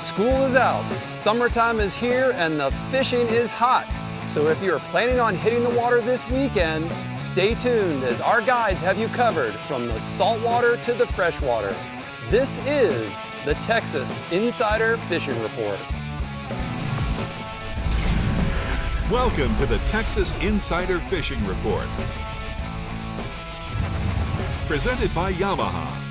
School is out, summertime is here, and the fishing is hot. So if you're planning on hitting the water this weekend, stay tuned as our guides have you covered from the saltwater to the freshwater. This is the Texas Insider Fishing Report. Welcome to the Texas Insider Fishing Report. Presented by Yamaha.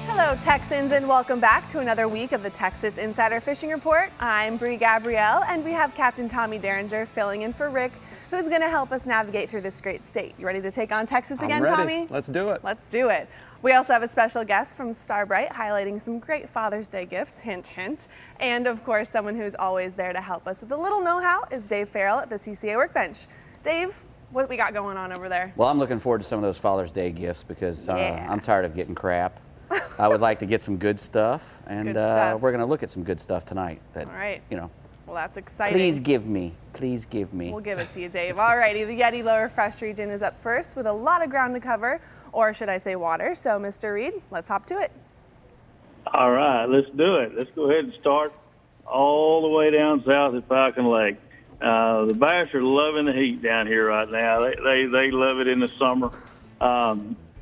Hello Texans, and welcome back to another week of the Texas Insider Fishing Report. I'm Brie Gabrielle, and we have Captain Tommy Derringer filling in for Rick, who's going to help us navigate through this great state. You ready to take on Texas again, I'm ready. Tommy? Let's do it. Let's do it. We also have a special guest from Starbright highlighting some great Father's Day gifts, hint, hint. And of course, someone who's always there to help us with a little know-how is Dave Ferrell at the CCA Workbench. Dave, what we got going on over there? Well, I'm looking forward to some of those Father's Day gifts because I'm tired of getting crap. I would like to get some good stuff, and we're going to look at some good stuff tonight. That, all right. You know. Well, that's exciting. Please give me. Please give me. We'll give it to you, Dave. All righty, the Yeti Lower Fresh region is up first with a lot of ground to cover, or should I say water. So, Mr. Reed, let's hop to it. All right, let's do it. Let's go ahead and start all the way down south at Falcon Lake. The bass are loving the heat down here right now. They love it in the summer.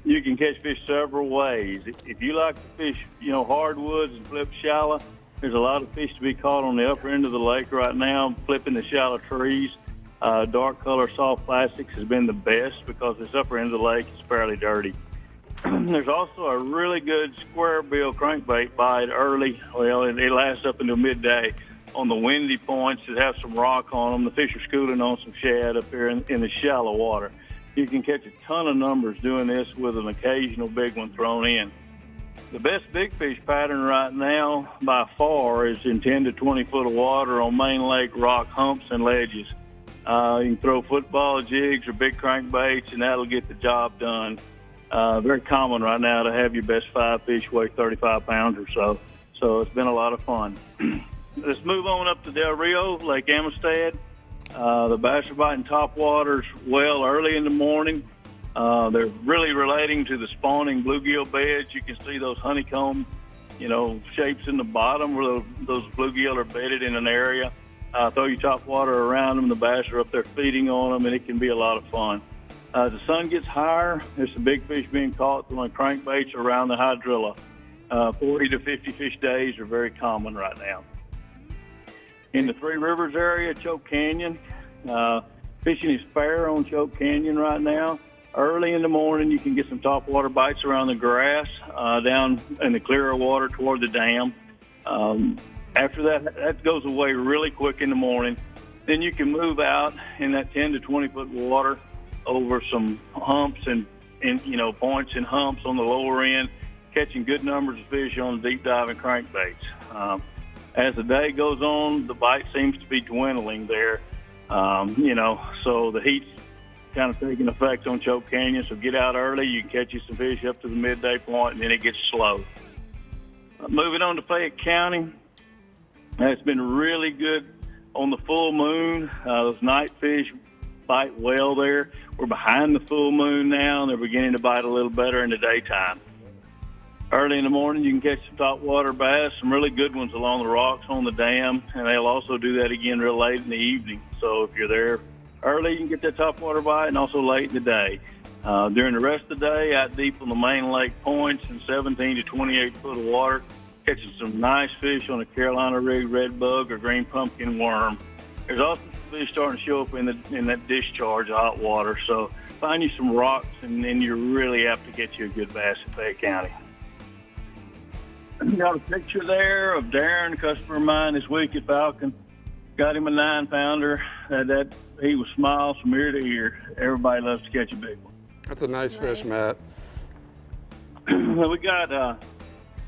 You can catch fish several ways. If you like to fish, hardwoods and flip shallow, there's a lot of fish to be caught on the upper end of the lake right now, flipping the shallow trees. Dark color soft plastics has been the best because this upper end of the lake is fairly dirty. There's also a really good square bill crankbait bite early. Well, it lasts up until midday on the windy points that have some rock on them. The fish are schooling on some shad up here in the shallow water. You can catch a ton of numbers doing this with an occasional big one thrown in. The best big fish pattern right now by far is in 10 to 20 foot of water on main lake rock humps and ledges. You can throw football jigs or big crankbaits, and that'll get the job done. Very common right now to have your best 5 fish weigh 35 pounds or so. So it's been a lot of fun. Let's move on up to Del Rio, Lake Amistad. The bass are biting top waters well early in the morning. They're really relating to the spawning bluegill beds. You can see those honeycomb, shapes in the bottom where those bluegill are bedded in an area. Throw your top water around them. The bass are up there feeding on them, and it can be a lot of fun. As the sun gets higher, there's some big fish being caught throwing crankbaits around the hydrilla. 40 to 50 fish days are very common right now. In the Three Rivers area, Choke Canyon, fishing is fair on Choke Canyon right now. Early in the morning, you can get some topwater bites around the grass, down in the clearer water toward the dam. After that goes away really quick in the morning. Then you can move out in that 10 to 20 foot water over some humps and points and humps on the lower end, catching good numbers of fish on the deep diving crankbaits. As the day goes on, the bite seems to be dwindling there, so the heat's kind of taking effect on Choke Canyon. So get out early. You can catch you some fish up to the midday point, and then it gets slow. Moving on to Fayette County, it's been really good on the full moon. Those night fish bite well there. We're behind the full moon now, and they're beginning to bite a little better in the daytime. Early in the morning, you can catch some topwater bass, some really good ones along the rocks on the dam, and they'll also do that again real late in the evening. So if you're there early, you can get that topwater bite, and also late in the day. During the rest of the day, out deep on the main lake points in 17 to 28 foot of water, catching some nice fish on a Carolina rig red bug or green pumpkin worm. There's also fish starting to show up in that discharge of hot water. So find you some rocks, and then you're really apt to get you a good bass in Fayette County. Got a picture there of Darren, a customer of mine this week at Falcon. Got him a 9-pounder. He was smiles from ear to ear. Everybody loves to catch a big one. That's a nice fish, Matt. We got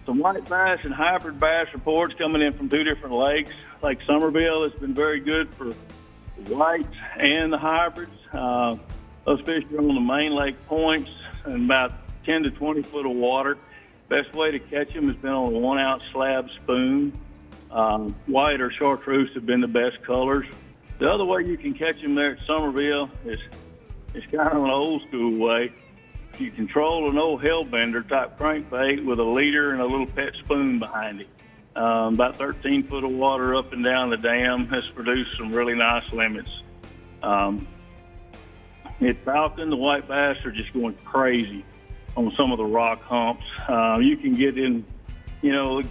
some white bass and hybrid bass reports coming in from 2 different lakes. Lake Somerville has been very good for the whites and the hybrids. Those fish are on the main lake points and about 10 to 20 foot of water. Best way to catch them has been on a 1 ounce slab spoon. White or chartreuse have been the best colors. The other way you can catch them there at Somerville is kind of an old school way. you control an old hellbender type crankbait with a leader and a little pet spoon behind it. About 13 foot of water up and down the dam has produced some really nice limits. Falcon, the white bass are just going crazy on some of the rock humps. You can get in,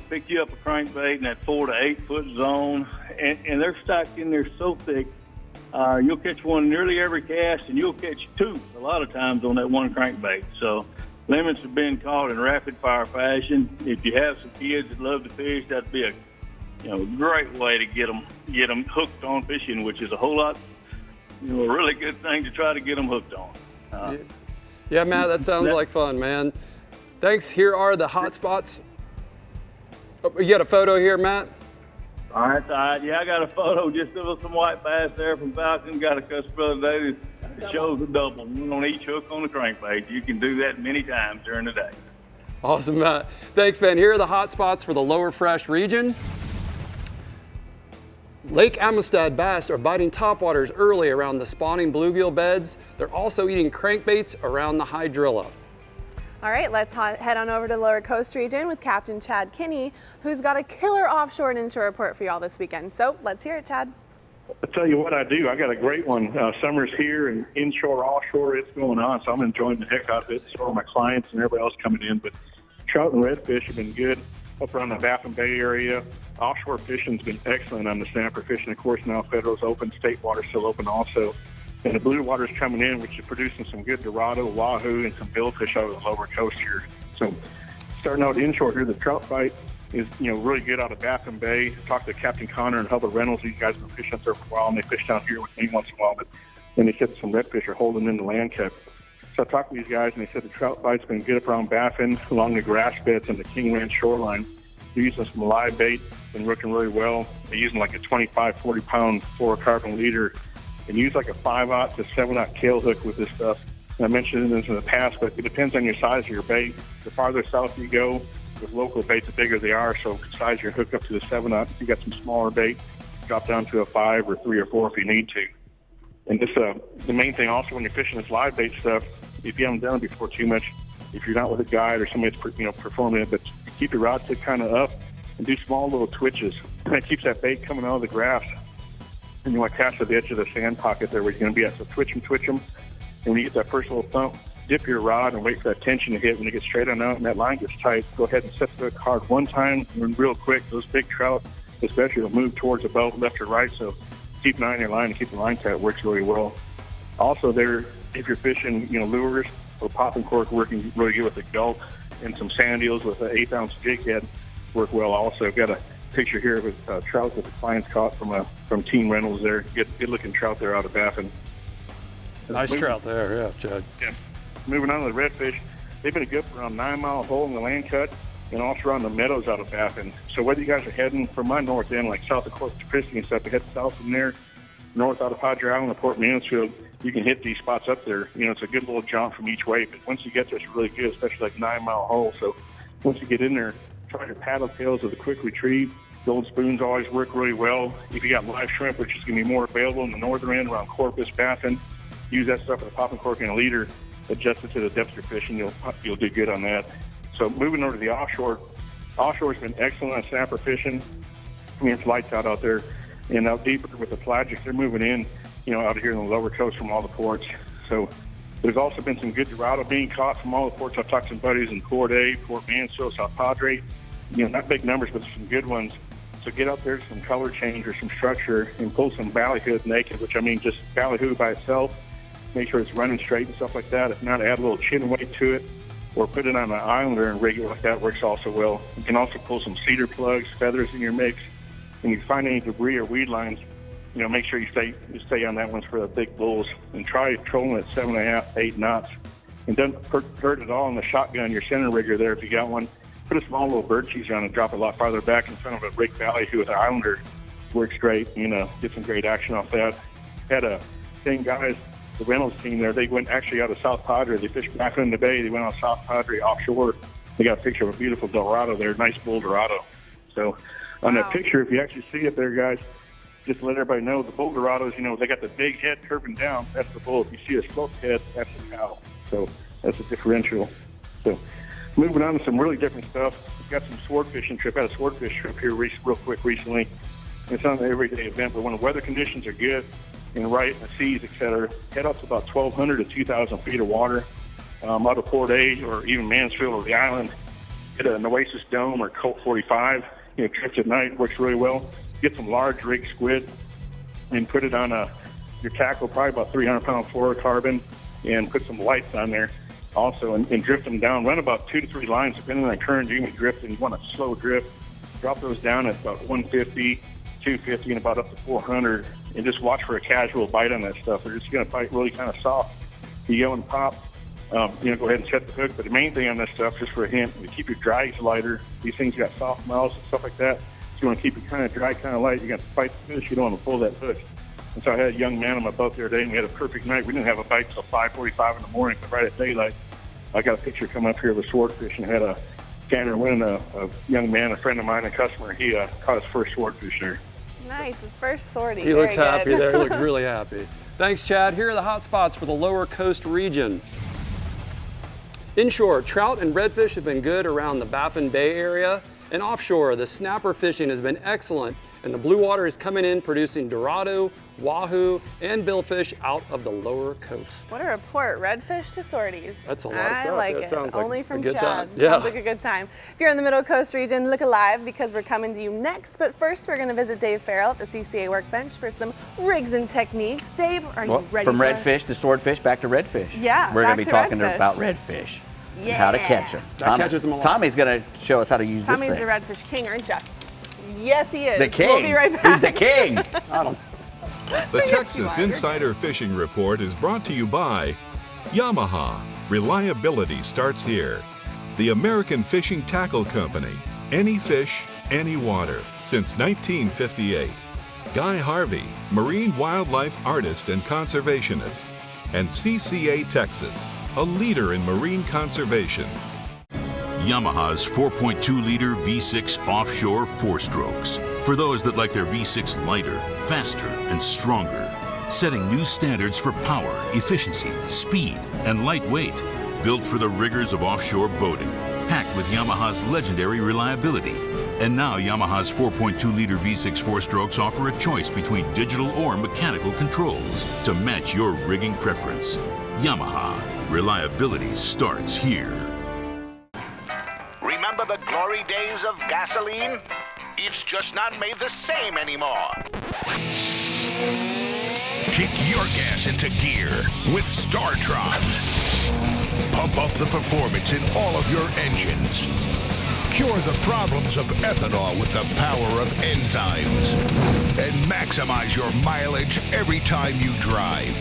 pick you up a crankbait in that 4 to 8 foot zone, and they're stacked in there so thick. You'll catch one nearly every cast, and you'll catch two a lot of times on that one crankbait. So limits have been caught in rapid fire fashion. If you have some kids that love to fish, that'd be a great way to get them hooked on fishing, which is a whole lot, a really good thing to try to get them hooked on. Yeah, Matt, that sounds like fun, man. Thanks. Here are the hot spots. Oh, you got a photo here, Matt? All right. Yeah, I got a photo just of some white bass there from Falcon. Got a customer the other day that shows a double, one on each hook on the crankbait. You can do that many times during the day. Awesome, Matt. Thanks, man. Here are the hot spots for the lower fresh region. Lake Amistad bass are biting topwaters early around the spawning bluegill beds. They're also eating crankbaits around the hydrilla. All right, let's head on over to the Lower Coast region with Captain Chad Kinney, who's got a killer offshore and inshore report for y'all this weekend. So let's hear it, Chad. I'll tell you what I do. I got a great one. Summer's here, and inshore, offshore, it's going on. So I'm enjoying the heck out of it. So are my clients and everybody else coming in. But trout and redfish have been good up around the Baffin Bay area. Offshore fishing's been excellent on the snapper fishing. Of course, now Federal's open, state water's still open also. And the blue water's coming in, which is producing some good Dorado, Wahoo, and some billfish out of the lower coast here. So starting out inshore here, the trout bite is, really good out of Baffin Bay. Talked to Captain Connor and Hubbard Reynolds. These guys have been fishing up there for a while, and they fish down here with me once in a while. But then they said some redfish are holding in the land cut. So I talked to these guys, and they said the trout bite's been good up around Baffin, along the grass beds and the King Ranch shoreline. They're using some live bait, been working really well. They're using like a 25, 40-pound fluorocarbon leader, and use like a 5/0 to 7/0 tail hook with this stuff. And I mentioned this in the past, but it depends on your size of your bait. The farther south you go with local bait, the bigger they are. So size your hook up to the 7/0. If you got some smaller bait, drop down to a 5 or 3 or 4 if you need to. And this, the main thing also when you're fishing this live bait stuff, if you haven't done it before too much, if you're not with a guide or somebody that's performing it, but keep your rod tip kind of up and do small little twitches. And that keeps that bait coming out of the grass. And you want to cast to the edge of the sand pocket there where you're going to be at. So twitch them. And when you get that first little thump, dip your rod and wait for that tension to hit. When it gets straight on out and that line gets tight, go ahead and set the hook hard one time and real quick. Those big trout, especially, will move towards the boat left or right. So keep an eye on your line and keep the line tight. It works really well. Also there, if you're fishing, lures, or popping cork working really good with the gulp, and some sand eels with an 1/8 ounce jig head work well also. I've got a picture here with trout that the clients caught from Team Reynolds there. Good looking trout there out of Baffin. Nice trout there, yeah, Chad. Yeah. Moving on to the redfish, they've been a good around 9 Mile Hole in the land cut and also around the meadows out of Baffin. So whether you guys are heading from my north end, like south of Corpus Christi and stuff, to head south from there, north out of Padre Island and Port Mansfield, you can hit these spots up there. It's a good little jaunt from each way, but once you get there, it's really good, especially like 9 Mile Hole. So once you get in there, try your paddle tails with a quick retrieve. Gold spoons always work really well. If you got live shrimp, which is going to be more available in the northern end around Corpus, Baffin, use that stuff with a popping cork and a leader, adjust it to the depth you're fishing, you'll do good on that. So moving over to the offshore, offshore's been excellent on snapper fishing. It's lights out there. And out deeper with the pelagic, they're moving in, out here in the lower coast from all the ports. So there's also been some good Dorado being caught from all the ports. I've talked to some buddies in Port A, Port Mansfield, South Padre. Not big numbers, but some good ones. So get out there, some color change or some structure, and pull some ballyhoo naked, which I mean just ballyhoo by itself. Make sure it's running straight and stuff like that. If not, add a little chin weight to it, or put it on an islander and rig it like that. Works also well. You can also pull some cedar plugs, feathers in your mix. And you find any debris or weed lines, make sure you stay on that one for the big bulls, and try trolling at 7.5, 8 knots. And don't hurt it all in the shotgun, your center rigger there if you got one. Put a small little bird cheese on and drop it a lot farther back in front of a rig ballyhoo with an islander. Works great, get some great action off that. Had a same guys, the Reynolds team there, they went actually out of South Padre. They fished back in the bay. They went out South Padre offshore. They got a picture of a beautiful Dorado there, nice bull Dorado. So on that picture, if you actually see it there, guys, just to let everybody know, the bull Dorados, they got the big head curving down. That's the bull. If you see a sloped head, that's the cow. So That's a differential. So moving on to some really different stuff. We've got some sword fishing trip. I had a sword fish trip here real quick recently. It's not an everyday event, but when the weather conditions are good and right, and the seas, etc., head up to about 1,200 to 2,000 feet of water out of Port A or even Mansfield or the island. Hit an Oasis Dome or Colt 45. Trips at night works really well. Get some large rig squid and put it on your tackle, probably about 300-pound fluorocarbon, and put some lights on there also and drift them down. Run about 2 to 3 lines, depending on the current you're going to drift, and you want a slow drift. Drop those down at about 150, 250, and about up to 400, and just watch for a casual bite on that stuff. They're just going to bite really kind of soft. You go and pop, go ahead and set the hook. But the main thing on this stuff, just for a hint, to keep your drags lighter. These things got soft mouths and stuff like that. So you want to keep it kind of dry, kind of light. You got to fight the fish. You don't want to pull that hook. And so I had a young man on my boat the other day, and we had a perfect night. We didn't have a bite until 5:45 in the morning, but right at daylight, I got a picture coming up here of a swordfish, and had a Tanner Wynn, a young man, a friend of mine, a customer. He caught his first swordfish there. Nice, his first sortie. He looks happy there. He looks really happy. Thanks, Chad. Here are the hot spots for the lower coast region. Inshore, trout and redfish have been good around the Baffin Bay area. And offshore, the snapper fishing has been excellent, and the blue water is coming in producing dorado, wahoo, and billfish out of the lower coast. What a report, redfish to sorties. That's a lot of stuff. I like it. Sounds like only from a good Chad. time. Yeah. Sounds like a good time. If you're in the Middle Coast region, look alive because we're coming to you next. But first, we're going to visit Dave Ferrell at the CCA Workbench for some rigs and techniques. Dave, are you ready from for redfish us? to swordfish back to redfish. Yeah, we're going back to be to talking redfish. about redfish. Yeah. And how to catch them. That catches them a lot. Tommy's going to show us how to use Tommy's this the thing. redfish king, aren't you? Yes, he is. The king. We'll be right back. He's the king. The Texas Insider Fishing Report is brought to you by Yamaha. Reliability starts here. The American Fishing Tackle Company. Any fish, any water. Since 1958. Guy Harvey, marine wildlife artist and conservationist. And CCA Texas, a leader in marine conservation. Yamaha's 4.2-liter V6 offshore 4-strokes. For those that like their V6 lighter, faster, and stronger. Setting new standards for power, efficiency, speed, and lightweight. Built for the rigors of offshore boating. Packed with Yamaha's legendary reliability. And now Yamaha's 4.2-liter V6 4-strokes offer a choice between digital or mechanical controls to match your rigging preference. Yamaha. Reliability starts here. Remember the glory days of gasoline? It's just not made the same anymore. Kick your gas into gear with StarTron. Pump up the performance in all of your engines. Cure the problems of ethanol with the power of enzymes. And maximize your mileage every time you drive.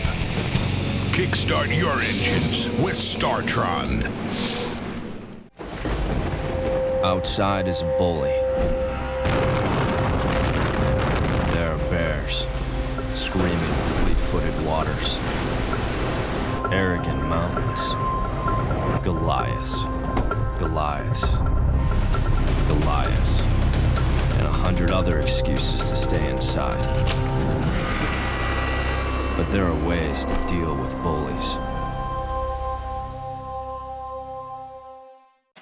Kickstart your engines with StarTron. Outside is a bully. There are bears, screaming fleet-footed waters. Arrogant mountains. Goliaths. Goliaths. Goliaths. And 100 other excuses to stay inside. But there are ways to deal with bullies.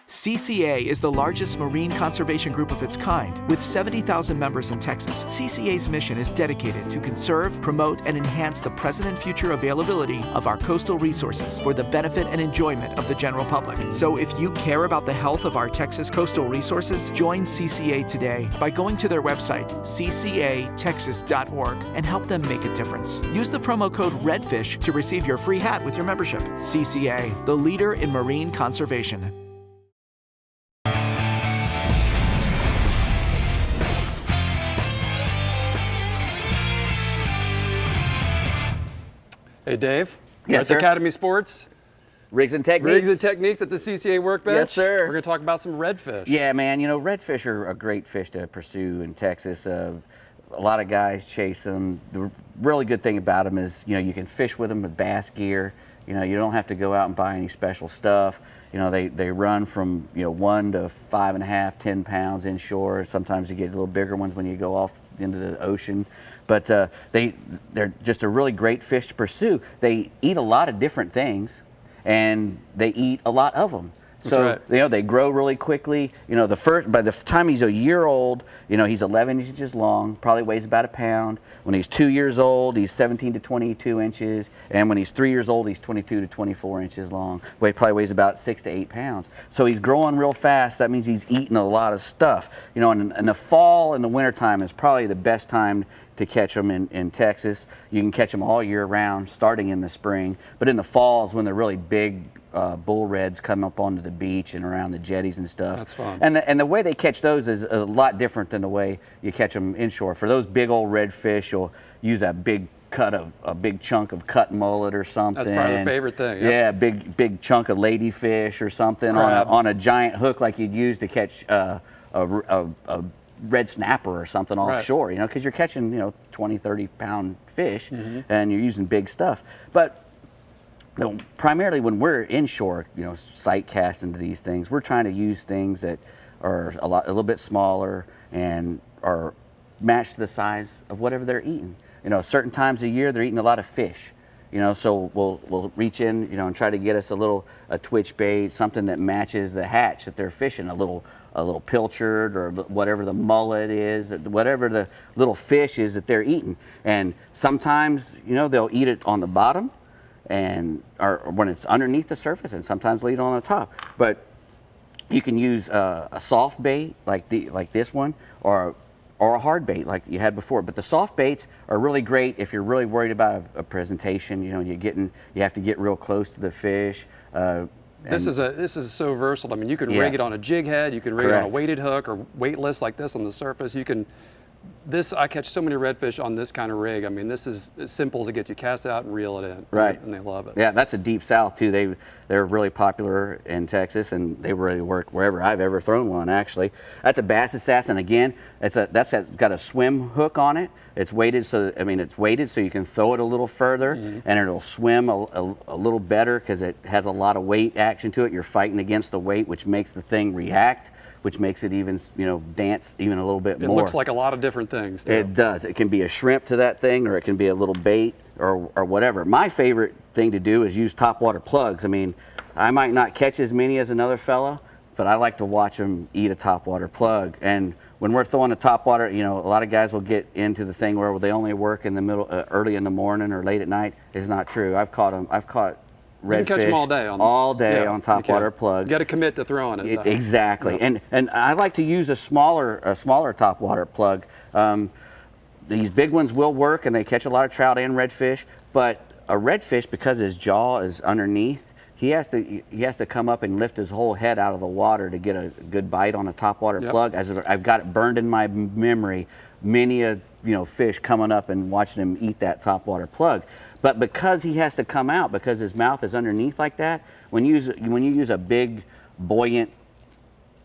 CCA is the largest marine conservation group of its kind. With 70,000 members in Texas, CCA's mission is dedicated to conserve, promote, and enhance the present and future availability of our coastal resources for the benefit and enjoyment of the general public. So if you care about the health of our Texas coastal resources, join CCA today by going to their website, ccatexas.org, and help them make a difference. Use the promo code REDFISH to receive your free hat with your membership. CCA, the leader in marine conservation. Hey, Dave. Yes, sir. Academy Sports. Rigs and techniques. Rigs and techniques at the CCA Workbench. Yes, sir. We're going to talk about some redfish. Yeah, man. Redfish are a great fish to pursue in Texas. A lot of guys chase them. The really good thing about them is, you can fish with them with bass gear. You don't have to go out and buy any special stuff. They run from 1 to 5.5, 10 pounds inshore. Sometimes you get little bigger ones when you go off into the ocean. But they're just a really great fish to pursue. They eat a lot of different things, and they eat a lot of them. So, right. you know, they grow really quickly. You know, by the time he's a year old, you know, he's 11 inches long, probably weighs about a pound. When he's 2 years old, he's 17 to 22 inches. And when he's 3 years old, he's 22 to 24 inches long. Probably weighs about 6 to 8 pounds. So he's growing real fast. That means he's eating a lot of stuff. You know, in the fall and the wintertime is probably the best time to catch them in Texas. You can catch them all year round, starting in the spring. But in the fall is when they're really big. Bull reds come up onto the beach and around the jetties and stuff. That's fun. And the way they catch those is a lot different than the way you catch them inshore. For those big old redfish, you'll use a big chunk of cut mullet or something. That's probably the favorite thing. Yep. Yeah, big chunk of ladyfish or something on a giant hook like you'd use to catch a red snapper or something offshore. You know, because you're catching 20, 30 pound fish, and you're using big stuff. But primarily when we're inshore, sight cast into these things, we're trying to use things that are a little bit smaller and are matched to the size of whatever they're eating. Certain times of year they're eating a lot of fish. So we'll reach in, and try to get us a twitch bait, something that matches the hatch that they're fishing, a little pilchard or whatever the mullet is, whatever the little fish is that they're eating. And sometimes, they'll eat it on the bottom, or when it's underneath the surface, and sometimes they'll eat it on the top. But you can use a soft bait like this one, or a hard bait like you had before. But the soft baits are really great if you're really worried about a presentation. You have to get real close to the fish. This is so versatile. I mean, you can rig it on a jig head, you can rig it on a weighted hook or weightless like this on the surface. I catch so many redfish on this kind of rig. I mean, this is as simple as it gets. You cast it out and reel it in. Right. And they love it. Yeah, that's a deep south too. They're really popular in Texas, and they really work wherever I've ever thrown one, actually. That's a bass assassin. Again, it's got a swim hook on it. It's weighted so you can throw it a little further, and it'll swim a little better because it has a lot of weight action to it. You're fighting against the weight, which makes the thing react, which makes it even, dance even a little bit more. It looks like a lot of different things, too. It does. It can be a shrimp to that thing, or it can be a little bait, or whatever. My favorite thing to do is use topwater plugs. I mean, I might not catch as many as another fella, but I like to watch them eat a topwater plug. And when we're throwing a topwater, a lot of guys will get into the thing where they only work in the middle, early in the morning or late at night. It's not true. I've caught redfish you can catch them all day on topwater plugs. You got to commit to throwing it. Exactly. Yeah. And I like to use a smaller topwater plug. These big ones will work, and they catch a lot of trout and redfish. But a redfish, because his jaw is underneath, he has to come up and lift his whole head out of the water to get a good bite on a topwater plug. As I've got it burned in my memory, many a fish coming up and watching him eat that topwater plug. But because he has to come out, because his mouth is underneath like that, when you use a big, buoyant,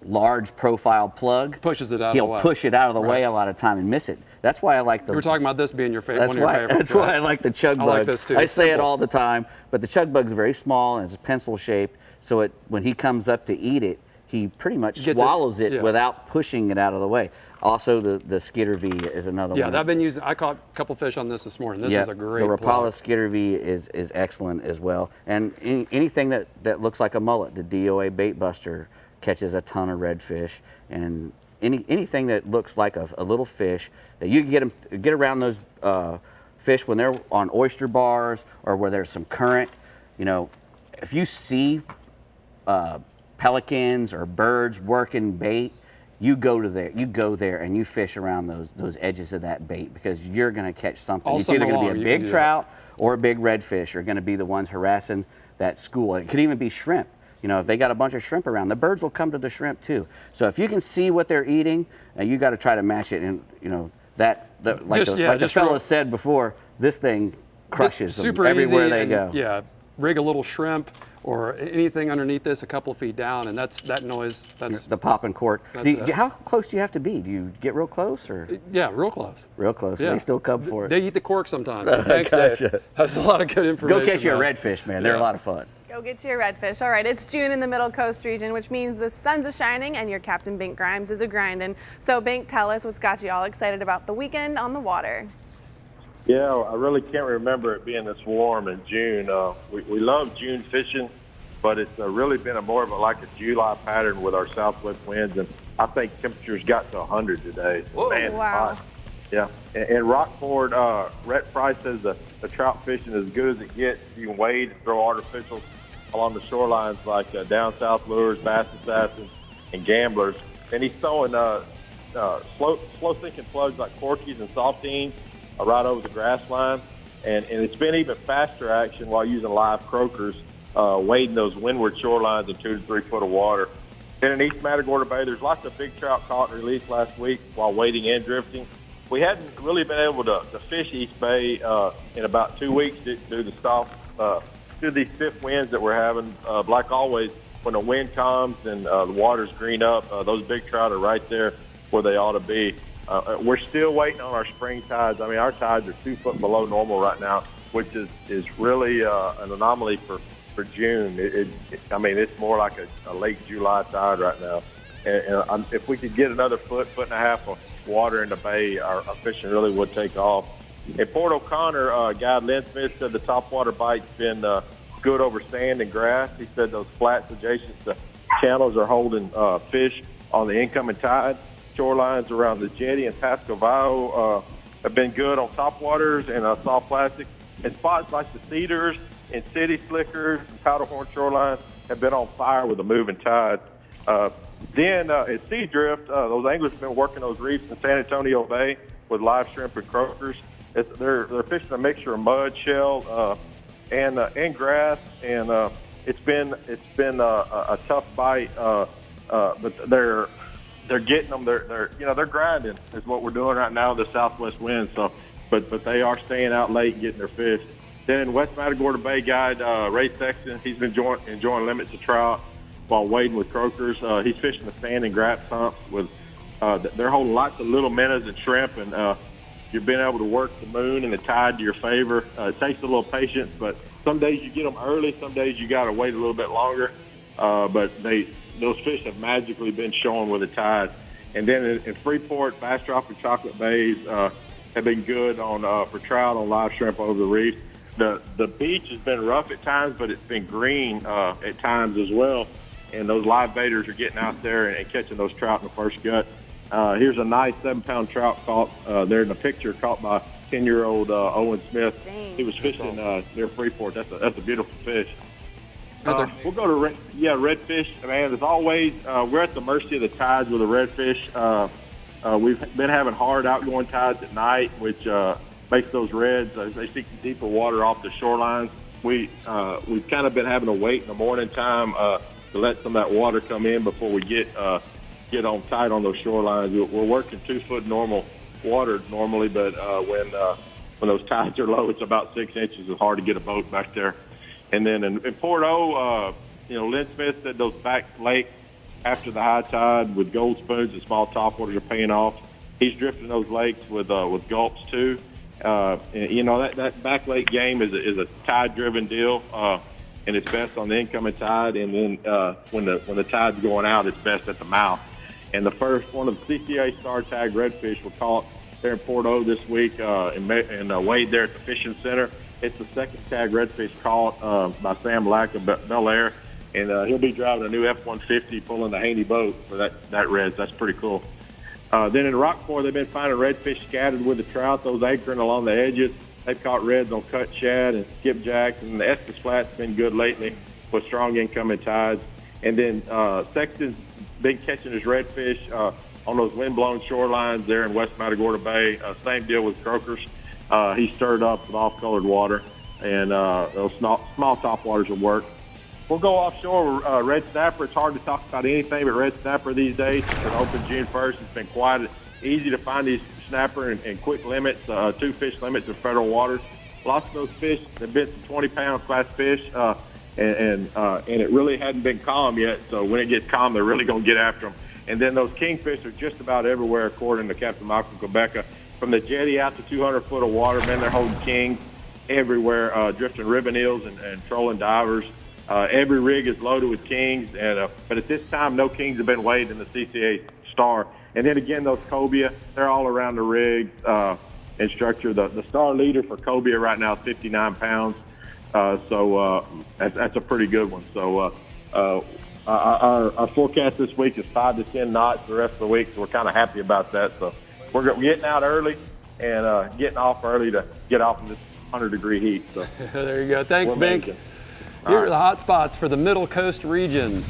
large profile plug, pushes it out of the way. He'll push it out of the way a lot of time and miss it. That's why I like the. You were talking about this being one of your favorites. That's why I like the chug bug. I like this too. I say it all the time, but the chug bug's very small and it's pencil shaped, so when he comes up to eat it, he pretty much swallows it without pushing it out of the way. Also, the Skitter V is another one. Yeah, I caught a couple fish on this morning. This is a great The Rapala Skitter V is excellent as well. And anything that looks like a mullet, the DOA Bait Buster catches a ton of redfish. And anything that looks like a little fish, that you can get around those fish when they're on oyster bars or where there's some current. If you see pelicans or birds working bait, you go there and you fish around those edges of that bait, because you're going to catch something. It's either going to be a big trout or a big redfish are going to be the ones harassing that school. It could even be shrimp. If they got a bunch of shrimp around, the birds will come to the shrimp too. So if you can see what they're eating, you got to try to match it. And the fellow said before, this thing crushes them everywhere they go. Yeah, rig a little shrimp or anything underneath this a couple of feet down, and that noise. That's the pop and cork. How close do you have to be? Do you get real close, or? Yeah, real close. Real close. Yeah. They still come for it. They eat the cork sometimes. Thanks, Dave. That's a lot of good information. Go catch you a redfish, man. They're a lot of fun. Go get you a redfish. All right, it's June in the Middle Coast region, which means the sun's a shining and your Captain Bink Grimes is a grinding. So, Bink, tell us what's got you all excited about the weekend on the water. Yeah, I really can't remember it being this warm in June. We love June fishing. but it's really been more of like a July pattern with our southwest winds, and I think temperatures got to 100 today. Whoa. Man, it's Wow. hot. Yeah, and Rockford, Rhett Price says the trout fishing is as good as it gets. You can wade and throw artificials along the shorelines like down south lures, bass assassins, and gamblers. And he's throwing slow sinking plugs like Corkies and Saltines right over the grass line. And it's been even faster action while using live croakers, wading those windward shorelines in 2 to 3 foot of water. Then in East Matagorda Bay, there's lots of big trout caught and released last week while wading and drifting. We hadn't really been able to fish East Bay in about 2 weeks due to these stiff winds that we're having. Like always, when the wind comes and the water's green up, those big trout are right there where they ought to be. We're still waiting on our spring tides. I mean, our tides are 2 foot below normal right now, which is really an anomaly for June. I mean, it's more like a late July tide right now. And if we could get another foot and a half of water in the bay, our fishing really would take off. In Port O'Connor, guide Lynn Smith said the topwater bite's been good over sand and grass. He said those flats adjacent to channels are holding fish on the incoming tide. Shorelines around the jetty and Pasco Valle have been good on topwaters and soft plastic. And spots like the Cedars and City Slickers and Powderhorn shorelines have been on fire with a moving tide. Then at Sea Drift, those anglers have been working those reefs in San Antonio Bay with live shrimp and croakers. They're fishing a mixture of mud, shell, and grass, and it's been a tough bite. But they're getting them. They're grinding is what we're doing right now. The southwest wind. So, but they are staying out late and getting their fish. Then in West Matagorda Bay guide Ray Sexton, he's been enjoying limits of trout while wading with croakers. He's fishing the sand and grass humps with. They're holding lots of little minnows and shrimp, and you're being able to work the moon and the tide to your favor. It takes a little patience, but some days you get them early, some days you got to wait a little bit longer. But those fish have magically been showing with the tide. And then in Freeport, Bass Drop and Chocolate Bays have been good on for trout on live shrimp over the reef. The beach has been rough at times, but it's been green at times as well. And those live baiters are getting out there and catching those trout in the first gut. Here's a nice 7-pound trout caught there in the picture, caught by 10-year-old Owen Smith. Dang. He was fishing near Freeport. That's a beautiful fish. We'll go to Redfish. Man, as always, we're at the mercy of the tides with the Redfish. We've been having hard outgoing tides at night, which makes those reds, they seek deeper water off the shorelines. We've kind of been having to wait in the morning time to let some of that water come in before we get on tight on those shorelines. We're working 2 foot normal water normally, but when those tides are low, it's about 6 inches. It's hard to get a boat back there. And then in Port O, Lynn Smith said those back lakes after the high tide with gold spoons and small topwaters are paying off. He's drifting those lakes with gulps too. That back lake game is a tide-driven deal, and it's best on the incoming tide. And then when the tide's going out, it's best at the mouth. And the first one of the CCA Star tag redfish were caught there in Port O this week and weighed there at the fishing center. It's the second tag redfish caught by Sam Lack of Bel Air, and he'll be driving a new F-150 pulling the Haney boat for that reds. That's pretty cool. Then in Rockport, they've been finding redfish scattered with the trout, those anchoring along the edges. They've caught reds on cut shad and skipjacks, and the Estes Flat's been good lately with strong incoming tides. And then Sexton's been catching his redfish on those windblown shorelines there in West Matagorda Bay. Same deal with croakers. He stirred up with off-colored water, and those small topwaters will work. We'll go offshore. Red snapper. It's hard to talk about anything but red snapper these days. It's been open June 1st. It's been quiet. Easy to find these snapper and quick limits, 2 fish limits in federal waters. Lots of those fish have been some 20-pound class fish, and it really hadn't been calm yet. So when it gets calm, they're really going to get after them. And then those kingfish are just about everywhere, according to Captain Michael Quebeca. From the jetty out to 200 foot of water, man, they're holding kings everywhere, drifting ribbon eels and trolling divers. Every rig is loaded with kings, but at this time, no kings have been weighed in the CCA Star. And then again, those cobia, they're all around the rig and structure. The Star leader for cobia right now is 59 pounds. So that's a pretty good one. So our forecast this week is 5 to 10 knots the rest of the week, so we're kind of happy about that. So we're getting out early and getting off early to get off of this 100-degree heat. So there you go. Thanks, Bink. Here are the hot spots for the Middle Coast region.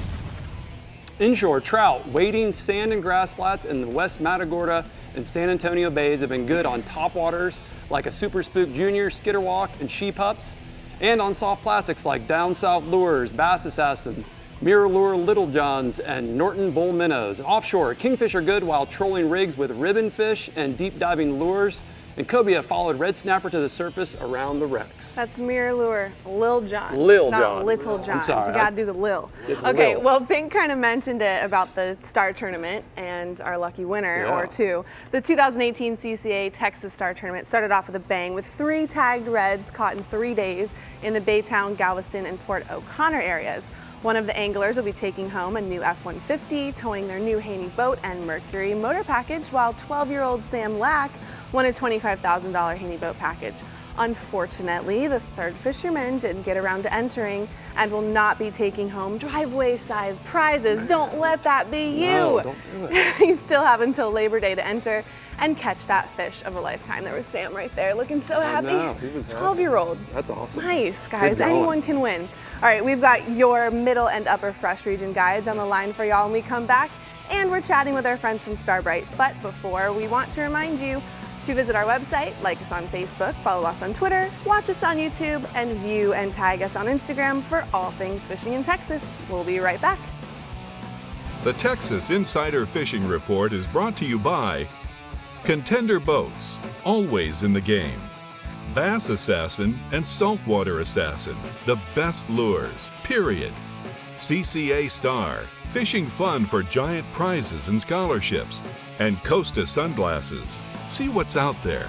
Inshore trout, wading, sand, and grass flats in the West Matagorda and San Antonio Bays have been good on top waters like a Super Spook Junior, Skitterwalk, and Sheep Hups, and on soft plastics like Down South Lures, Bass Assassin, Mirror Lure Little Johns, and Norton Bull Minnows. And offshore, kingfish are good while trolling rigs with ribbon fish and deep diving lures. And cobia followed red snapper to the surface around the wrecks. That's Mirror Lure Lil John. Lil not John. Little John. I'm sorry. You gotta do the Lil. It's Okay, Lil. well, Bink kind of mentioned it about the Star Tournament and our lucky winner or two. The 2018 CCA Texas Star Tournament started off with a bang with 3 tagged reds caught in 3 days in the Baytown, Galveston, and Port O'Connor areas. One of the anglers will be taking home a new F-150, towing their new Haney boat and Mercury motor package, while 12-year-old Sam Lack won a $25,000 Haney boat package. Unfortunately, the third fisherman didn't get around to entering and will not be taking home driveway-sized prizes. Don't let that be you. No, don't do it. You still have until Labor Day to enter and catch that fish of a lifetime. There was Sam right there looking so happy. I know, he was 12-year-old. That's awesome. Nice, guys. Good going. Anyone can win. All right, we've got your middle and upper fresh region guides on the line for y'all when we come back. And we're chatting with our friends from Starbright. But before, we want to remind you to visit our website, like us on Facebook, follow us on Twitter, watch us on YouTube, and view and tag us on Instagram for all things fishing in Texas. We'll be right back. The Texas Insider Fishing Report is brought to you by Contender Boats, always in the game. Bass Assassin and Saltwater Assassin, the best lures, period. CCA Star, fishing fun for giant prizes and scholarships. And Costa Sunglasses, see what's out there.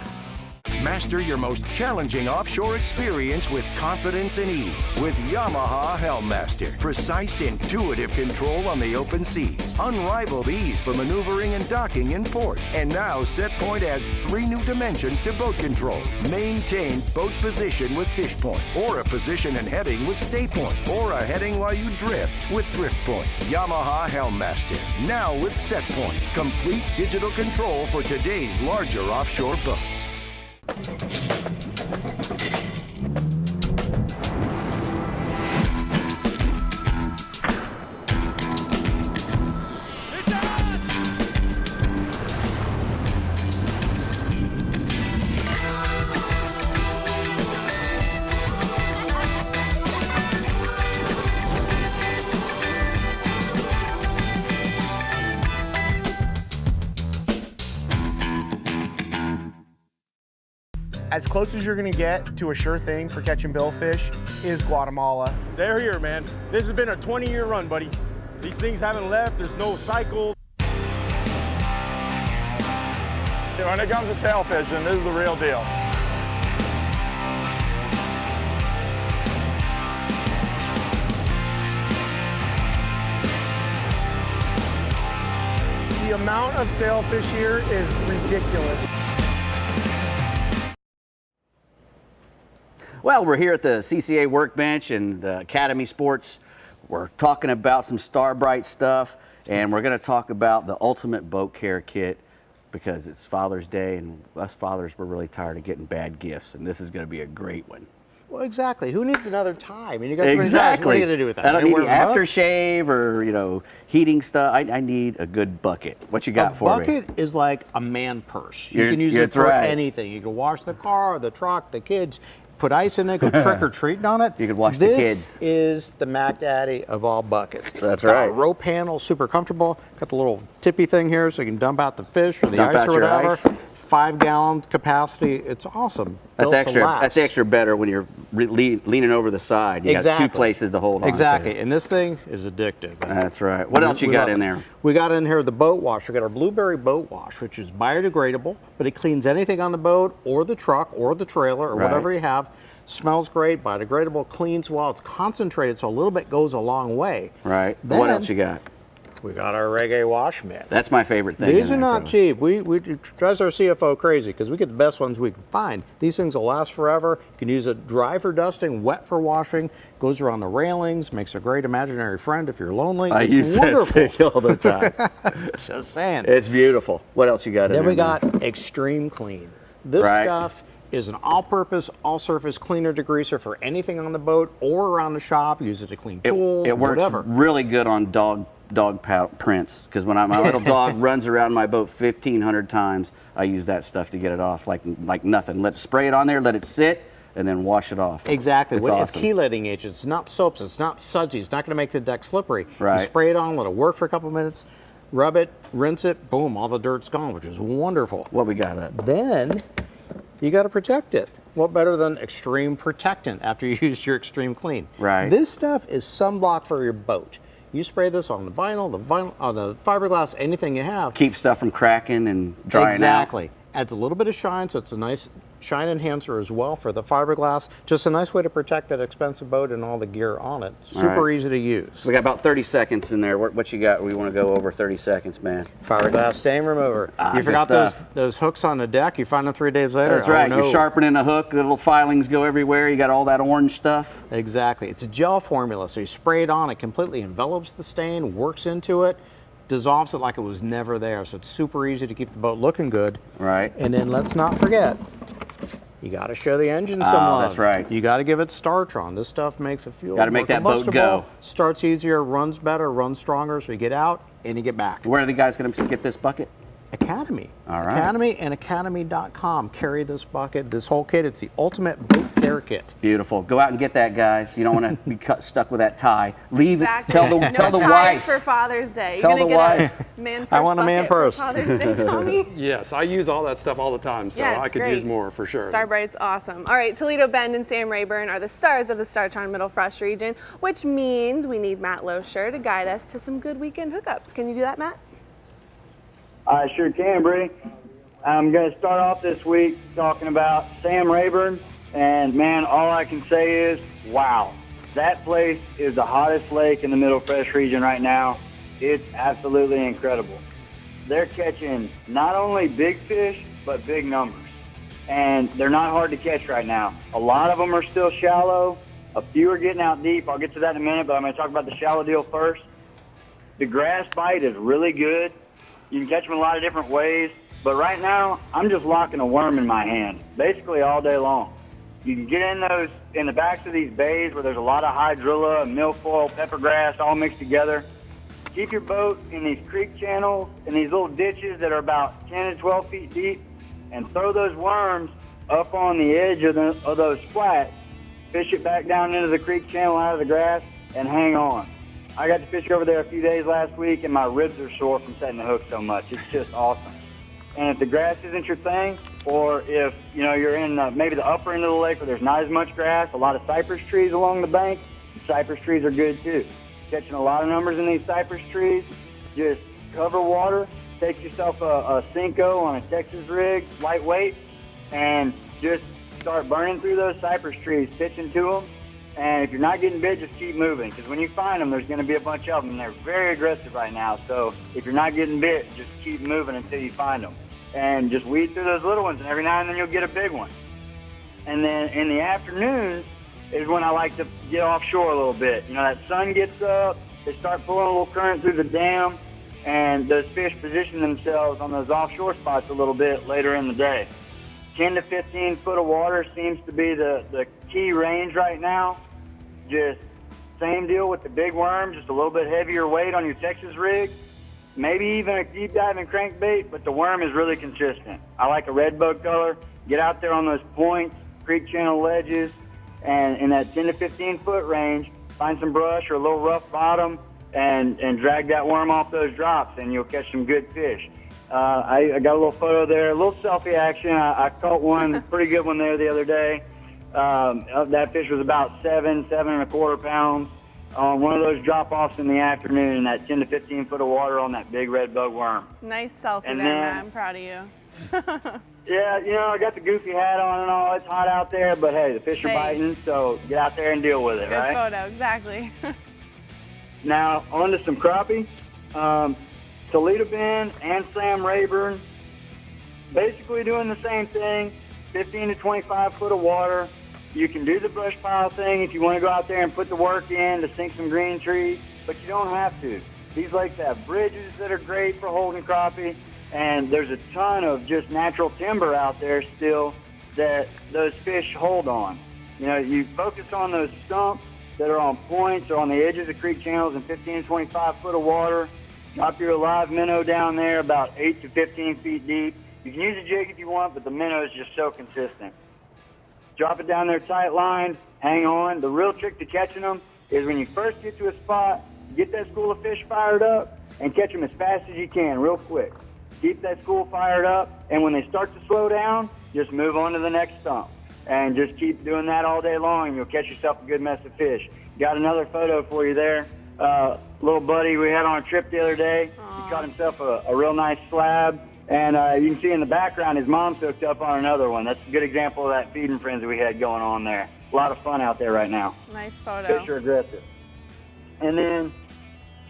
Master your most challenging offshore experience with confidence and ease with Yamaha Helmmaster. Precise, intuitive control on the open seas. Unrivaled ease for maneuvering and docking in port. And now SetPoint adds 3 new dimensions to boat control. Maintain boat position with fish point, or a position and heading with stay point, or a heading while you drift with drift point. Yamaha Helmmaster, now with SetPoint. Complete digital control for today's larger offshore boats. As close as you're gonna get to a sure thing for catching billfish is Guatemala. They're here, man. This has been a 20-year run, buddy. These things haven't left. There's no cycle. When it comes to sail fishing, this is the real deal. The amount of sailfish here is ridiculous. Well, we're here at the CCA Workbench and the Academy Sports. We're talking about some Starbright stuff, and we're going to talk about the ultimate boat care kit because it's Father's Day, and us fathers, we're really tired of getting bad gifts, and this is going to be a great one. Well, exactly. Who needs another tie? I mean, you guys Exactly. What are you going to do with that? I don't need Wear any a mug? aftershave or, you know, heating stuff. I need a good bucket. What you got for me? A bucket is like a man purse. You can use it That's for right. anything. You can wash the car, the truck, the kids. Put ice in it, go trick or treating on it. You can wash the kids. This is the Mac Daddy of all buckets. That's It's got right. A rope handle, super comfortable. Got the little tippy thing here so you can dump out the fish or the Dump ice out or your whatever. ice. 5-gallon capacity. It's awesome. That's Built to extra. last. That's extra better when you're leaning over the side. You got 2 places to hold on. Exactly, to. and this thing is addictive. That's right. What else you We got love in it. there? We got in here the boat wash. We got our blueberry boat wash, which is biodegradable, but it cleans anything on the boat or the truck or the trailer or Right. whatever you have. Smells great, biodegradable, cleans well. It's concentrated, so a little bit goes a long way. Right. Then, What else you got? We got our reggae wash mitts. That's my favorite thing. These are not cheap. We drives our CFO crazy because we get the best ones we can find. These things will last forever. You can use it dry for dusting, wet for washing. Goes around the railings, makes a great imaginary friend if you're lonely. I it's use wonderful. that thing all the time. Just saying. It's beautiful. What else you got in there? Then we got Extreme Clean. This stuff is an all-purpose, all-surface cleaner degreaser for anything on the boat or around the shop. Use it to clean tools, It works whatever. really good on dog prints, because when my little dog runs around my boat 1,500 times, I use that stuff to get it off like nothing. Spray it on there, let it sit, and then wash it off. Exactly. It's It's awesome. chelating agent. It's not soaps. It's not sudsy. It's not going to make the deck slippery. Right. You spray it on, let it work for a couple minutes, rub it, rinse it, boom, all the dirt's gone, which is wonderful. What we got? Then you got to protect it. What better than Extreme Protectant after you used your Extreme Clean? Right. This stuff is sunblock for your boat. You spray this on the vinyl, on the fiberglass, anything you have. Keep stuff from cracking and drying Exactly. Adds a little bit of shine, so it's a nice shine enhancer as well for the fiberglass. Just a nice way to protect that expensive boat and all the gear on it. Super easy to use. We got about 30 seconds in there. What you got? We want to go over 30 seconds, man. Fiberglass stain remover. You good forgot stuff. those hooks on the deck. You find them 3 days later. That's right. Oh, no. You're sharpening a hook. The little filings go everywhere. You got all that orange stuff. Exactly. It's a gel formula, so you spray it on. It completely envelops the stain, works into it, dissolves it like it was never there. So it's super easy to keep the boat looking good. Right. And then let's not forget, you got to show the engine some love. That's right. You got to give it Startron. This stuff makes it fuel. Got to make that boat go. combustible, starts easier, runs better, runs stronger. So you get out and you get back. Where are the guys going to get this bucket? Academy. All right. Academy and Academy.com carry this bucket, this whole kit. It's the ultimate boat care kit. Beautiful. Go out and get that, guys. You don't want to be stuck with that tie. Leave Exactly. it. Tell the ties wife. for Father's Day. Tell You're the gonna wife. get a man purse I want a man bucket for purse. Father's Day, Tommy. Yes, I use all that stuff all the time, so Yeah, I it's could great. use more for sure. Starbright's awesome. All right, Toledo Bend and Sam Rayburn are the stars of the Startron Middle Frost region, which means we need Matt Losher to guide us to some good weekend hookups. Can you do that, Matt? I sure can, Brie. I'm going to start off this week talking about Sam Rayburn, and man, all I can say is, wow. That place is the hottest lake in the Middle Fresh region right now. It's absolutely incredible. They're catching not only big fish, but big numbers. And they're not hard to catch right now. A lot of them are still shallow. A few are getting out deep. I'll get to that in a minute, but I'm going to talk about the shallow deal first. The grass bite is really good. You can catch them in a lot of different ways, but right now, I'm just locking a worm in my hand, basically all day long. You can get in the backs of these bays where there's a lot of hydrilla, milfoil, peppergrass all mixed together. Keep your boat in these creek channels and these little ditches that are about 10 to 12 feet deep, and throw those worms up on the edge of those flats. Fish it back down into the creek channel out of the grass and hang on. I got to fish over there a few days last week, and my ribs are sore from setting the hook so much. It's just awesome. And if the grass isn't your thing, or if you're in maybe the upper end of the lake where there's not as much grass, a lot of cypress trees along the bank, cypress trees are good too. Catching a lot of numbers in these cypress trees, just cover water, take yourself a Cinco on a Texas rig, lightweight, and just start burning through those cypress trees, pitching to them. And if you're not getting bit, just keep moving, because when you find them, there's going to be a bunch of them, and they're very aggressive right now. So if you're not getting bit, just keep moving until you find them. And just weed through those little ones, and every now and then you'll get a big one. And then in the afternoons is when I like to get offshore a little bit. That sun gets up, they start pulling a little current through the dam, and those fish position themselves on those offshore spots a little bit later in the day. 10 to 15 foot of water seems to be the key range right now. Just same deal with the big worm, just a little bit heavier weight on your Texas rig. Maybe even a deep diving crankbait, but the worm is really consistent. I like a red bug color. Get out there on those points, creek channel ledges, and in that 10 to 15 foot range, find some brush or a little rough bottom and drag that worm off those drops, and you'll catch some good fish. I got a little photo there, a little selfie action. I caught one, pretty good one there the other day. That fish was about 7.25 pounds on one of those drop-offs in the afternoon in that 10 to 15 foot of water on that big red bug worm. Nice selfie And there, then- Matt. I'm proud of you. Yeah, I got the goofy hat on and all. It's hot out there, but hey, the fish are biting, so get out there and deal with it, Good right? photo, exactly. Now, on to some crappie. Toledo Bend and Sam Rayburn, basically doing the same thing, 15 to 25 foot of water. You can do the brush pile thing if you want to go out there and put the work in to sink some green trees, but you don't have to. These lakes have bridges that are great for holding crappie, and there's a ton of just natural timber out there still that those fish hold on. You know, you focus on those stumps that are on points or on the edges of creek channels in 15 to 25 foot of water. Drop your live minnow down there about 8 to 15 feet deep. You can use a jig if you want, but the minnow is just so consistent. Drop it down there tight line, hang on. The real trick to catching them is when you first get to a spot, get that school of fish fired up and catch them as fast as you can, real quick. Keep that school fired up, and when they start to slow down, just move on to the next stump. And just keep doing that all day long, and you'll catch yourself a good mess of fish. Got another photo for you there. Little buddy we had on a trip the other day. He caught himself a real nice slab. And you can see in the background his mom's hooked up on another one. That's a good example of that feeding frenzy we had going on there. A lot of fun out there right now. Nice photo. Fish are aggressive. And then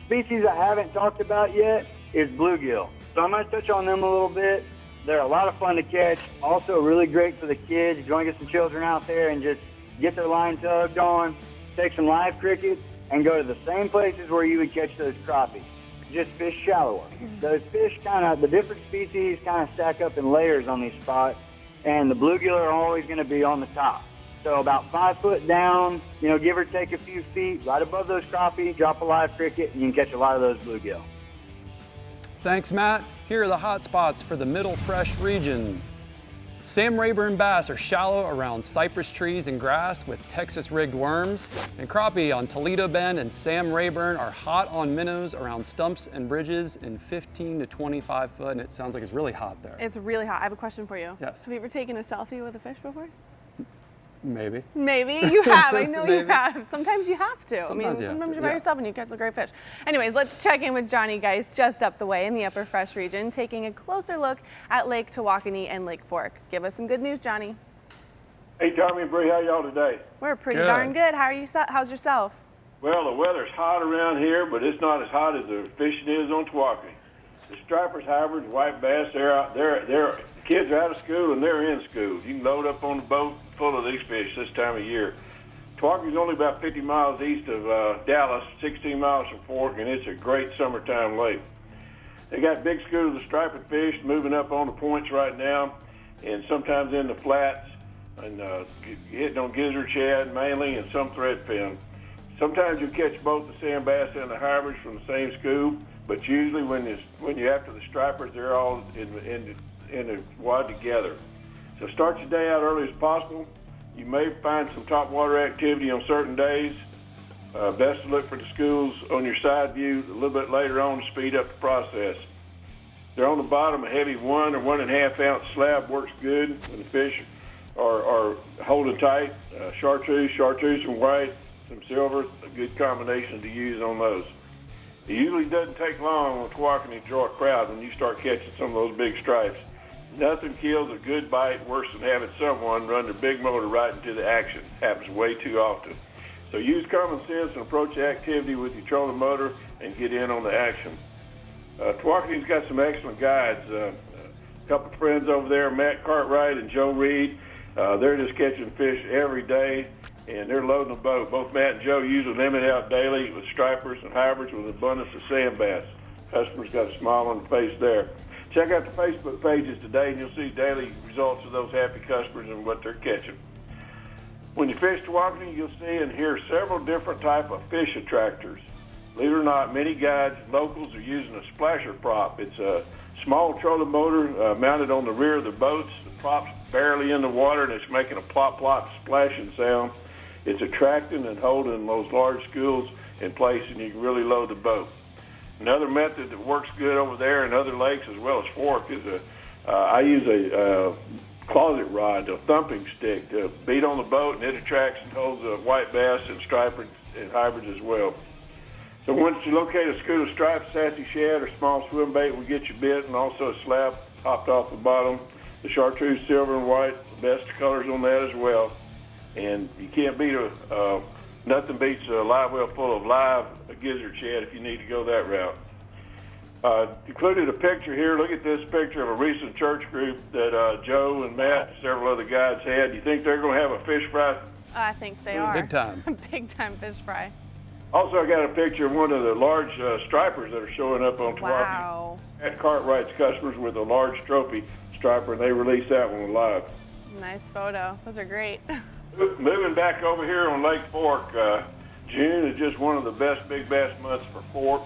species I haven't talked about yet is bluegill. So I'm going to touch on them a little bit. They're a lot of fun to catch. Also really great for the kids. If you want to get some children out there and just get their line tugged on, take some live crickets, and go to the same places where you would catch those crappies. Just fish shallower. Those fish the different species kind of stack up in layers on these spots, and the bluegill are always going to be on the top. So about 5 foot down, give or take a few feet, right above those crappie, drop a live cricket, and you can catch a lot of those bluegill. Thanks, Matt. Here are the hot spots for the Middle Fresh region. Sam Rayburn bass are shallow around cypress trees and grass with Texas rigged worms. And crappie on Toledo Bend and Sam Rayburn are hot on minnows around stumps and bridges in 15 to 25 foot. And it sounds like it's really hot there. It's really hot. I have a question for you. Yes. Have you ever taken a selfie with a fish before? Maybe. Maybe you have. I know you have. Sometimes you have to. Sometimes you're by yourself and you catch a great fish. Anyways, let's check in with Johnny Geist just up the way in the Upper Fresh region, taking a closer look at Lake Tawakoni and Lake Fork. Give us some good news, Johnny. Hey, Tommy and Brie, how y'all today? We're pretty darn good. How's yourself? Well, the weather's hot around here, but it's not as hot as the fishing is on Tawakoni. The stripers, hybrids, white bass, the kids are out of school and they're in school. You can load up on the boat full of these fish this time of year. Tawakoni's only about 50 miles east of Dallas, 16 miles from Fork, and it's a great summertime lake. They got big schools of striped fish moving up on the points right now, and sometimes in the flats, and hitting on gizzard shad mainly, and some threadfin. Sometimes you catch both the sand bass and the hybrids from the same school, but usually when you're after the stripers, they're all in the wad together. So start your day out early as possible. You may find some top water activity on certain days. Best to look for the schools on your side view a little bit later on to speed up the process. They're on the bottom, a heavy 1 or 1.5 ounce slab works good when the fish are holding tight. Chartreuse and white, some silver, a good combination to use on those. It usually doesn't take long on Tawakoni to draw a crowd when you start catching some of those big stripes. Nothing kills a good bite worse than having someone run their big motor right into the action. Happens way too often. So use common sense and approach the activity with your trolling motor and get in on the action. Tawakoni's got some excellent guides. A couple of friends over there, Matt Cartwright and Joe Reed, they're just catching fish every day, and they're loading the boat. Both Matt and Joe usually limit out daily with stripers and hybrids with an abundance of sand bass. Customers got a smile on the face there. Check out the Facebook pages today, and you'll see daily results of those happy customers and what they're catching. When you fish Tawakoni, you'll see and hear several different type of fish attractors. Believe it or not, many guides and locals are using a splasher prop. It's a small trolling motor mounted on the rear of the boats. The prop's barely in the water, and it's making a plop-plop splashing sound. It's attracting and holding those large schools in place, and you can really load the boat. Another method that works good over there in other lakes as well as Fork is I use a closet rod, a thumping stick, to beat on the boat, and it attracts and holds white bass and striper and hybrids as well. So once you locate a school of striped sassy shad or small swim bait will get you bit, and also a slab popped off the bottom. The chartreuse, silver, and white, the best colors on that as well. And you can't beat nothing beats a live well full of live gizzard shad if you need to go that route. Included a picture here. Look at this picture of a recent church group that Joe and Matt and several other guys had. Do you think they're going to have a fish fry? I think they are. Big time. Big time fish fry. Also, I got a picture of one of the large stripers that are showing up on Tawapi. Wow. At Cartwright's customers with a large trophy striper, and they released that one live. Nice photo. Those are great. Moving back over here on Lake Fork, June is just one of the best big bass months for Fork.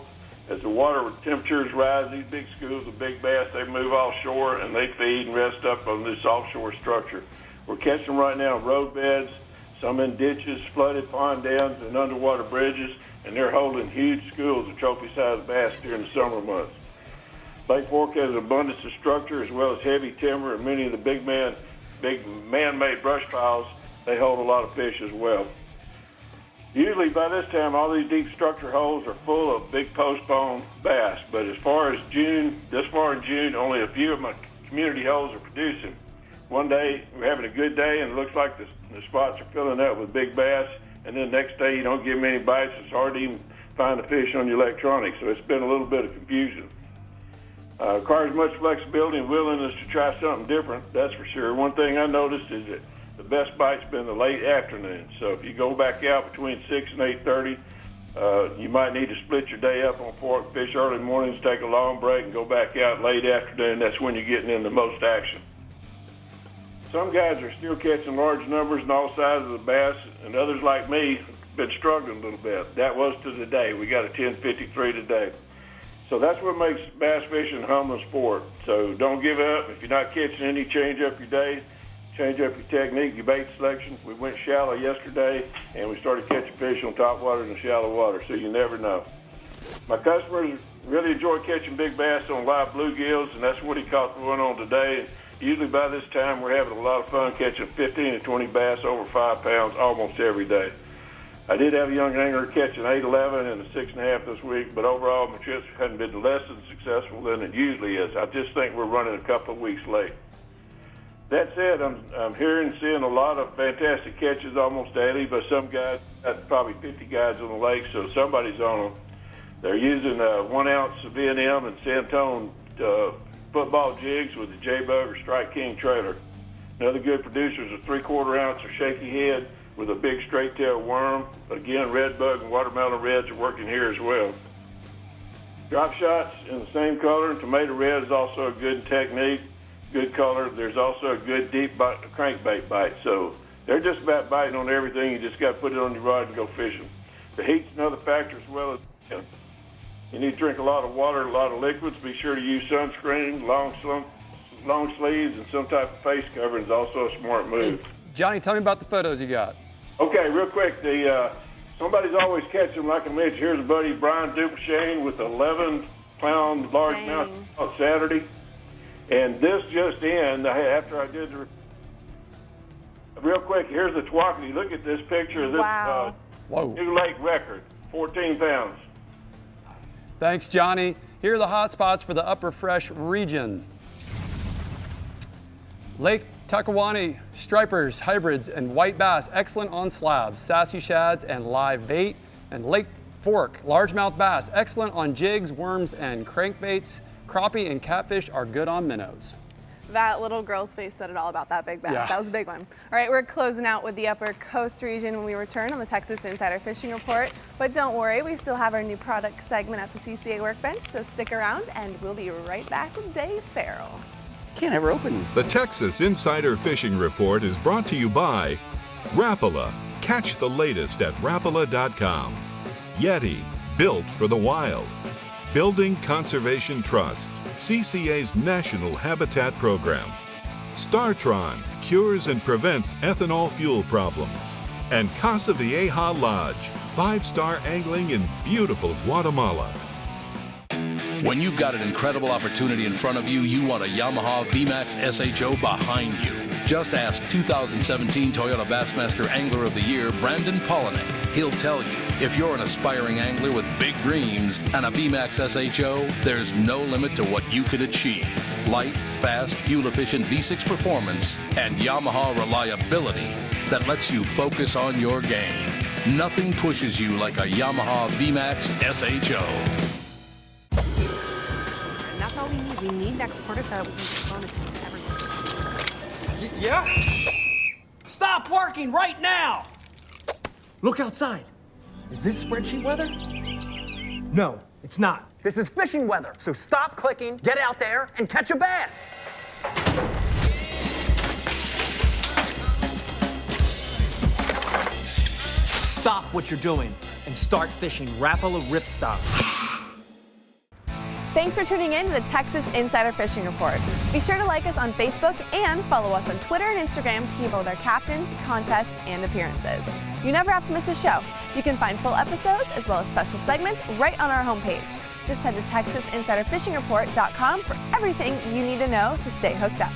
As the water temperatures rise, these big schools of big bass, they move offshore and they feed and rest up on this offshore structure. We're catching them right now in road beds, some in ditches, flooded pond dams, and underwater bridges, and they're holding huge schools of trophy-sized bass during the summer months. Lake Fork has an abundance of structure as well as heavy timber, and many of the big man-made brush piles, they hold a lot of fish as well. Usually by this time, all these deep structure holes are full of big postponed bass, but as far as June, this far in June, only a few of my community holes are producing. One day, we're having a good day, and it looks like the spots are filling up with big bass, and then the next day, you don't get many bites. It's hard to even find the fish on your electronics, so it's been a little bit of confusion. Requires much flexibility and willingness to try something different, that's for sure. One thing I noticed is that the best bite's been the late afternoon. So if you go back out between 6 and 8:30, you might need to split your day up on Fork, fish early mornings, take a long break, and go back out late afternoon. That's when you're getting in the most action. Some guys are still catching large numbers in all sizes of bass, and others like me have been struggling a little bit. That was to the day. We got a 10:53 today. So that's what makes bass fishing a humbling sport. So don't give up. If you're not catching any, change up your day. Change up your technique, your bait selection. We went shallow yesterday, and we started catching fish on top water and shallow water, so you never know. My customers really enjoy catching big bass on live bluegills, and that's what he caught one on today. Usually by this time, we're having a lot of fun catching 15 to 20 bass over 5 pounds almost every day. I did have a young angler catch an 8-11 and a 6.5 this week, but overall my trips hadn't been less than successful than it usually is. I just think we're running a couple of weeks late. That said, I'm hearing and seeing a lot of fantastic catches almost daily by some guys. That's probably 50 guys on the lake, so somebody's on them. They're using 1 ounce of V&M and Santone football jigs with a J-Bug or Strike King trailer. Another good producer is a 3/4 ounce of Shaky Head with a big straight tail worm. But again, Redbug and Watermelon Reds are working here as well. Drop shots in the same color, and Tomato Red is also a good technique. Good color. There's also a good deep crankbait bite. So they're just about biting on everything. You just got to put it on your rod and go fishing. The heat's another factor as well. You need to drink a lot of water, a lot of liquids. Be sure to use sunscreen, long sleeves, and some type of face covering is also a smart move. Hey, Johnny, tell me about the photos you got. Okay, real quick. Somebody's always catching them, like I mentioned. Here's a buddy, Brian Dupleshain, with 11-pound largemouth on Saturday. And this just in, after I did the... Real quick, here's the Tawapi. Look at this picture of this new lake record, 14 pounds. Thanks, Johnny. Here are the hot spots for the Upper Fresh region. Lake Takawani, stripers, hybrids, and white bass, excellent on slabs, sassy shads, and live bait. And Lake Fork, largemouth bass, excellent on jigs, worms, and crankbaits. Crappie and catfish are good on minnows. That little girl's face said it all about that big bass. Yeah. That was a big one. All right, we're closing out with the Upper Coast region when we return on the Texas Insider Fishing Report. But don't worry, we still have our new product segment at the CCA Workbench, so stick around and we'll be right back with Dave Ferrell. Can't ever open these. The Texas Insider Fishing Report is brought to you by Rapala. Catch the latest at Rapala.com. Yeti, built for the wild. Building Conservation Trust, CCA's National Habitat Program. Startron, cures and prevents ethanol fuel problems. And Casa Vieja Lodge, 5-star angling in beautiful Guatemala. When you've got an incredible opportunity in front of you, you want a Yamaha VMAX SHO behind you. Just ask 2017 Toyota Bassmaster Angler of the Year, Brandon Polinick. He'll tell you, if you're an aspiring angler with big dreams and a VMAX SHO, there's no limit to what you could achieve. Light, fast, fuel-efficient V6 performance and Yamaha reliability that lets you focus on your game. Nothing pushes you like a Yamaha VMAX SHO. next quarter so that we can respond to everyone. Yeah? Stop working right now! Look outside. Is this spreadsheet weather? No, it's not. This is fishing weather. So stop clicking, get out there, and catch a bass. Stop what you're doing and start fishing Rapala Ripstop. Thanks for tuning in to the Texas Insider Fishing Report. Be sure to like us on Facebook and follow us on Twitter and Instagram to keep up with our captains, contests, and appearances. You never have to miss a show. You can find full episodes as well as special segments right on our homepage. Just head to TexasInsiderFishingReport.com for everything you need to know to stay hooked up.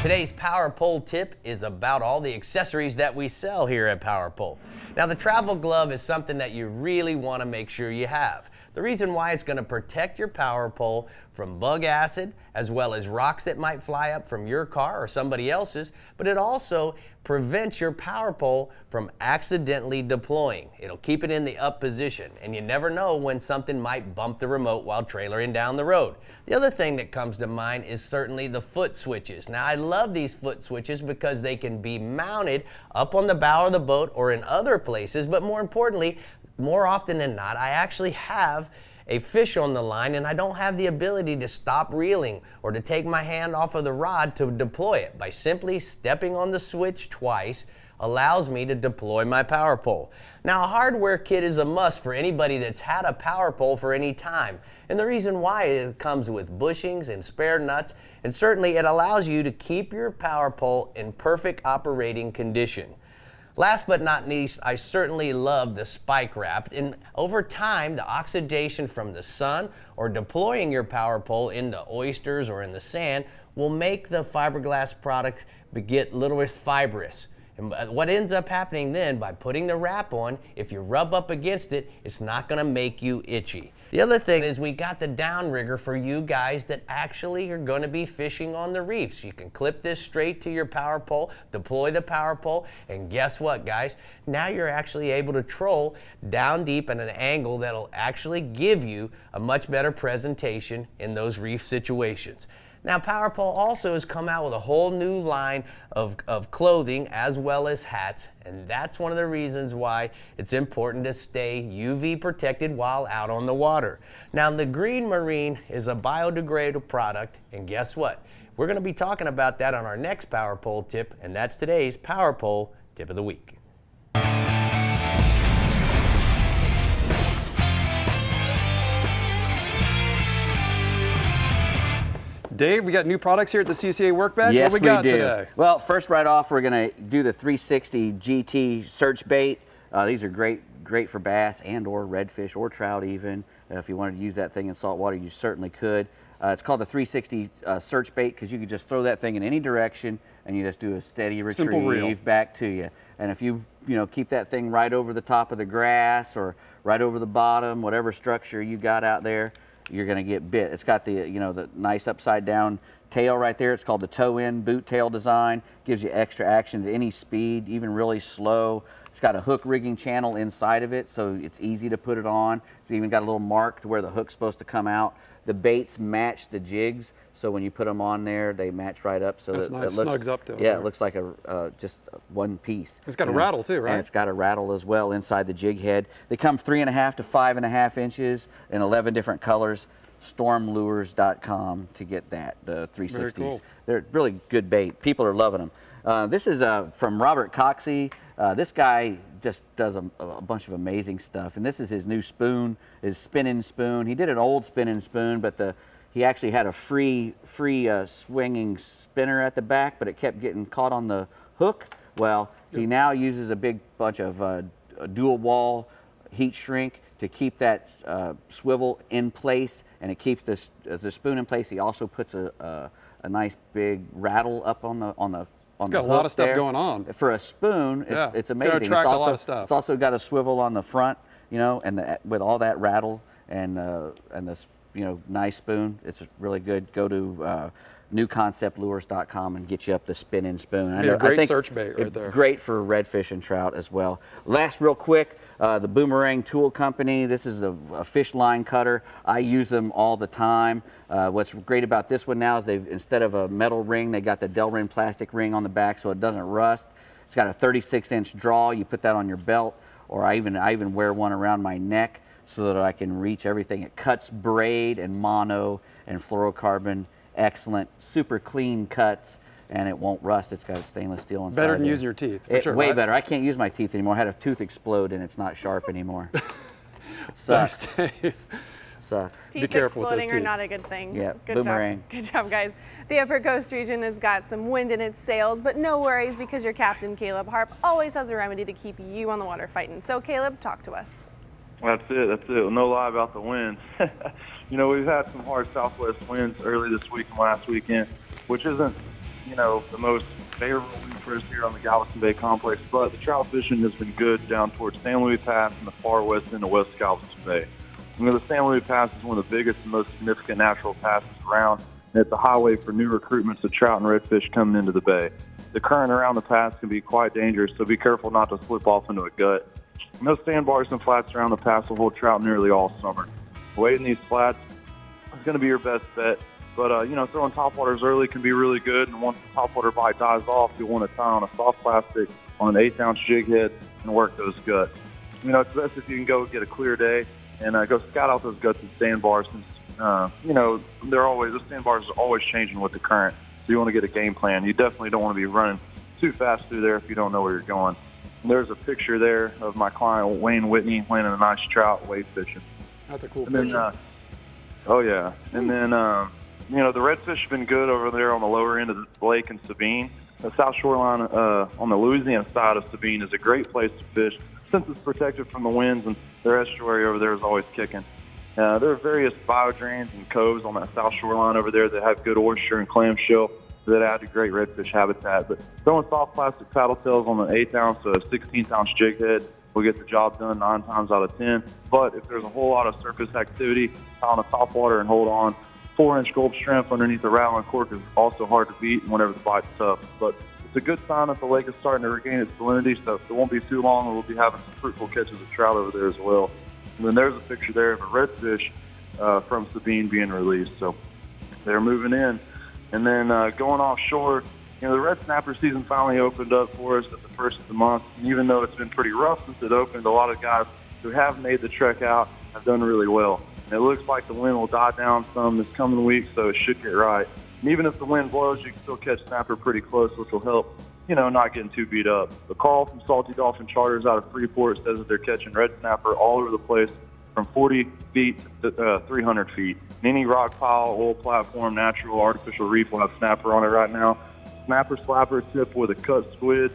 Today's Power Pole tip is about all the accessories that we sell here at Power Pole. Now, the travel glove is something that you really want to make sure you have. The reason why it's going to protect your power pole from bug acid as well as rocks that might fly up from your car or somebody else's, but it also prevents your power pole from accidentally deploying. It'll keep it in the up position, and you never know when something might bump the remote while trailering down the road. The other thing that comes to mind is certainly the foot switches. Now, I love these foot switches because they can be mounted up on the bow of the boat or in other places, but more importantly, more often than not, I actually have a fish on the line and I don't have the ability to stop reeling or to take my hand off of the rod to deploy it. By simply stepping on the switch twice allows me to deploy my power pole. Now, a hardware kit is a must for anybody that's had a power pole for any time. And the reason why it comes with bushings and spare nuts, and certainly it allows you to keep your power pole in perfect operating condition. Last but not least, I certainly love the spike wrap. And over time, the oxidation from the sun or deploying your power pole into oysters or in the sand will make the fiberglass product get a little bit fibrous. And what ends up happening then, by putting the wrap on, if you rub up against it, it's not going to make you itchy. The other thing is we got the downrigger for you guys that actually are going to be fishing on the reefs. You can clip this straight to your power pole, deploy the power pole, and guess what, guys? Now you're actually able to troll down deep at an angle that'll actually give you a much better presentation in those reef situations. Now, Power Pole also has come out with a whole new line of clothing as well as hats, and that's one of the reasons why it's important to stay UV protected while out on the water. Now, the Green Marine is a biodegradable product, and guess what? We're going to be talking about that on our next Power Pole tip, and that's today's Power Pole Tip of the Week. Dave, we got new products here at the CCA Workbench. Yes, what we got do. today? Well, first right off, we're going to do the 360 GT search bait. These are great for bass and or redfish or trout even. If you wanted to use that thing in salt water, you certainly could. It's called the 360 search bait because you could just throw that thing in any direction and you just do a steady retrieve back to you. And if you keep that thing right over the top of the grass or right over the bottom, whatever structure you got out there, you're going to get bit. It's got the the nice upside down tail right there. It's called the toe-in boot tail design. Gives you extra action at any speed, even really slow. It's got a hook rigging channel inside of it, so it's easy to put it on. It's even got a little mark to where the hook's supposed to come out. The baits match the jigs, so when you put them on there, they match right up. So that's nice. It looks, snugs up to it. Yeah, it looks like a just one piece. It's got a rattle too, right? And it's got a rattle as well inside the jig head. They come 3.5 to 5.5 inches in 11 different colors. Stormlures.com to get that, the 360s. Very cool. They're really good bait. People are loving them. This is from Robert Coxey. This guy just does a bunch of amazing stuff. And this is his new spoon, his spinning spoon. He did an old spinning spoon, but he actually had a free swinging spinner at the back, but it kept getting caught on the hook. Well, he now uses a big bunch of dual wall heat shrink to keep that swivel in place, and it keeps the spoon in place. He also puts a nice big rattle up on the It's got a lot of stuff going on. For a spoon, it's amazing. It's got a lot of stuff. It's also got a swivel on the front, and with all that rattle and this nice spoon. It's really good. Go to newconceptlures.com and get you up to spinning spoon. Be a great search bait right there. Great for redfish and trout as well. Last, real quick, the Boomerang Tool Company. This is a fish line cutter. I use them all the time. What's great about this one now is instead of a metal ring, they got the Delrin plastic ring on the back so it doesn't rust. It's got a 36-inch draw. You put that on your belt, or I even wear one around my neck so that I can reach everything. It cuts braid and mono and fluorocarbon. Excellent, super clean cuts, and it won't rust. It's got a stainless steel inside. Better than using your teeth. For sure, way right? better. I can't use my teeth anymore. I had a tooth explode and it's not sharp anymore. It sucks. Sucks. Teeth exploding are not a good thing. Yeah, good boomerang. Job. Good job, guys. The Upper Coast region has got some wind in its sails, but no worries because your captain, Caleb Harp, always has a remedy to keep you on the water fighting. So, Caleb, talk to us. That's it. No lie about the winds. We've had some hard southwest winds early this week and last weekend, which isn't, the most favorable week for us here on the Galveston Bay Complex, but the trout fishing has been good down towards San Luis Pass and the far west end of West Galveston Bay. The San Luis Pass is one of the biggest and most significant natural passes around, and it's a highway for new recruitments of trout and redfish coming into the bay. The current around the pass can be quite dangerous, so be careful not to slip off into a gut. No sandbars and flats around the pass will hold trout nearly all summer. Wading these flats is going to be your best bet, but throwing topwaters early can be really good, and once the topwater bite dies off, you'll want to tie on a soft plastic on an 1/8-ounce jig head and work those guts. It's best if you can go get a clear day and go scout out those guts and sandbars, since the sandbars are always changing with the current, so you want to get a game plan. You definitely don't want to be running too fast through there if you don't know where you're going. And there's a picture there of my client Wayne Whitney landing a nice trout wade fishing. That's a cool picture. Oh yeah, and then the redfish have been good over there on the lower end of the lake in Sabine. The south shoreline on the Louisiana side of Sabine is a great place to fish since it's protected from the winds, and their estuary over there is always kicking. There are various biodrains and coves on that south shoreline over there that have good oyster and clamshell that add to great redfish habitat. But throwing soft plastic paddle tails on an 1/8-ounce to a 16-ounce jig head will get the job done 9 times out of 10. But if there's a whole lot of surface activity, tie on a topwater and hold on. 4-inch Gulp shrimp underneath the rattling cork is also hard to beat whenever the bite's tough. But it's a good sign that the lake is starting to regain its salinity, so it won't be too long and we'll be having some fruitful catches of trout over there as well. And then there's a picture there of a redfish from Sabine being released. So they're moving in. And then going offshore, the red snapper season finally opened up for us at the first of the month. And even though it's been pretty rough since it opened, a lot of guys who have made the trek out have done really well. And it looks like the wind will die down some this coming week, so it should get right. And even if the wind blows, you can still catch snapper pretty close, which will help, not getting too beat up. The Carl from Salty Dolphin Charters out of Freeport says that they're catching red snapper all over the place from 40 feet to 300 feet. And any rock pile, oil platform, natural, artificial reef will have snapper on it right now. Snapper slapper tip with a cut squid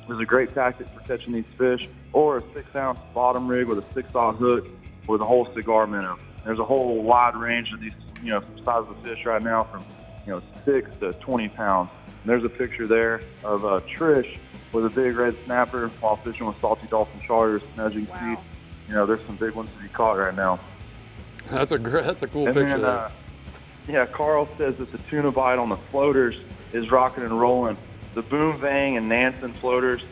is a great tactic for catching these fish, or a 6-ounce bottom rig with a 6-aught hook with a whole cigar minnow. There's a whole wide range of these, size of fish right now from, 6 to 20 pounds. And there's a picture there of Trish with a big red snapper while fishing with Salty Dolphin Charters. And as you can see, there's some big ones to be caught right now. That's a cool picture. Then, Carl says that the tuna bite on the floaters is rocking and rolling. The Boom Vang and Nansen floaters,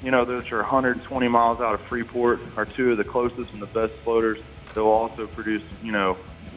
those are 120 miles out of Freeport, are two of the closest and the best floaters. They'll also produce,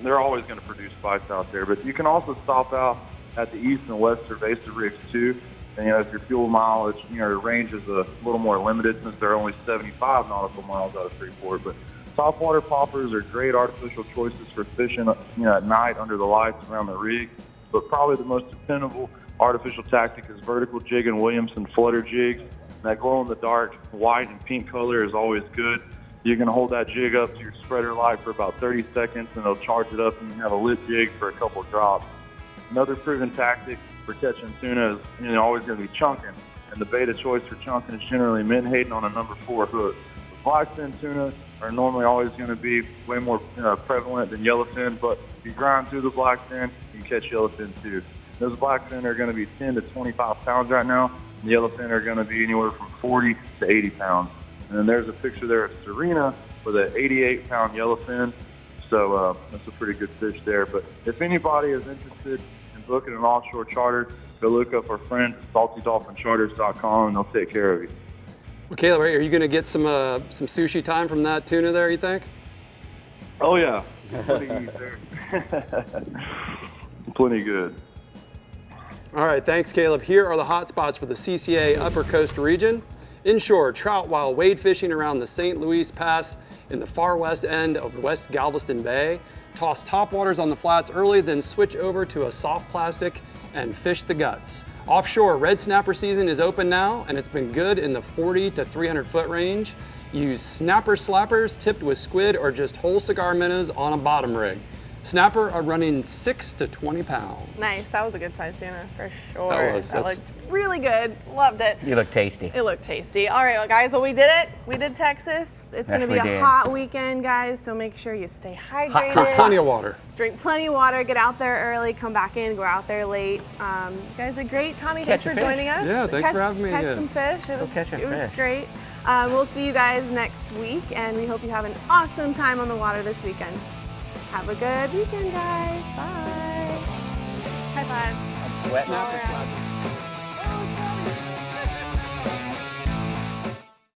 they're always going to produce bites out there. But you can also stop out at the east and west Cerveza rigs too. And, if your fuel mileage, your range is a little more limited since they're only 75 nautical miles out of Freeport. But topwater poppers are great artificial choices for fishing, at night under the lights around the rig. But probably the most dependable artificial tactic is vertical jig and Williamson flutter jigs. That glow-in-the-dark white and pink color is always good. You can hold that jig up to your spreader light for about 30 seconds, and it'll charge it up, and you have a lit jig for a couple of drops. Another proven tactic for catching tuna is always going to be chunking, and the bait of choice for chunking is generally menhaden on a number 4 hook. The blackfin tuna are normally always going to be way more prevalent than yellowfin, but if you grind through the blackfin, you can catch yellowfin too. Those blackfin are going to be 10 to 25 pounds right now, and yellowfin are going to be anywhere from 40 to 80 pounds. And then there's a picture there of Serena with an 88-pound yellowfin. So that's a pretty good fish there. But if anybody is interested in booking an offshore charter, go look up our friends at saltydolphincharters.com, and they'll take care of you. Well, Caleb, are you going to get some sushi time from that tuna there, you think? Oh, yeah. Plenty to eat there. Plenty good. All right, thanks, Caleb. Here are the hot spots for the CCA Upper Coast region. Inshore, trout while wade fishing around the St. Louis Pass in the far west end of West Galveston Bay. Toss topwaters on the flats early, then switch over to a soft plastic and fish the guts. Offshore, red snapper season is open now, and it's been good in the 40 to 300 foot range. Use snapper slappers tipped with squid or just whole cigar minnows on a bottom rig. Snapper are running 6 to 20 pounds. Nice, that was a good size tuna for sure. That looked really good, loved it. You look tasty. It looked tasty. All right, well, guys, well, we did it. We did Texas. It's going to be a hot weekend, guys, so make sure you stay hydrated. Drink plenty of water. Drink plenty of water, get out there early, come back in, go out there late. You guys are great. Tommy, thanks for joining us. Yeah, thanks for having me Catch again. some fish. It fish. was great. We'll see you guys next week, and we hope you have an awesome time on the water this weekend. Have a good weekend, guys. Bye. High fives. I'm sweating. Snapper.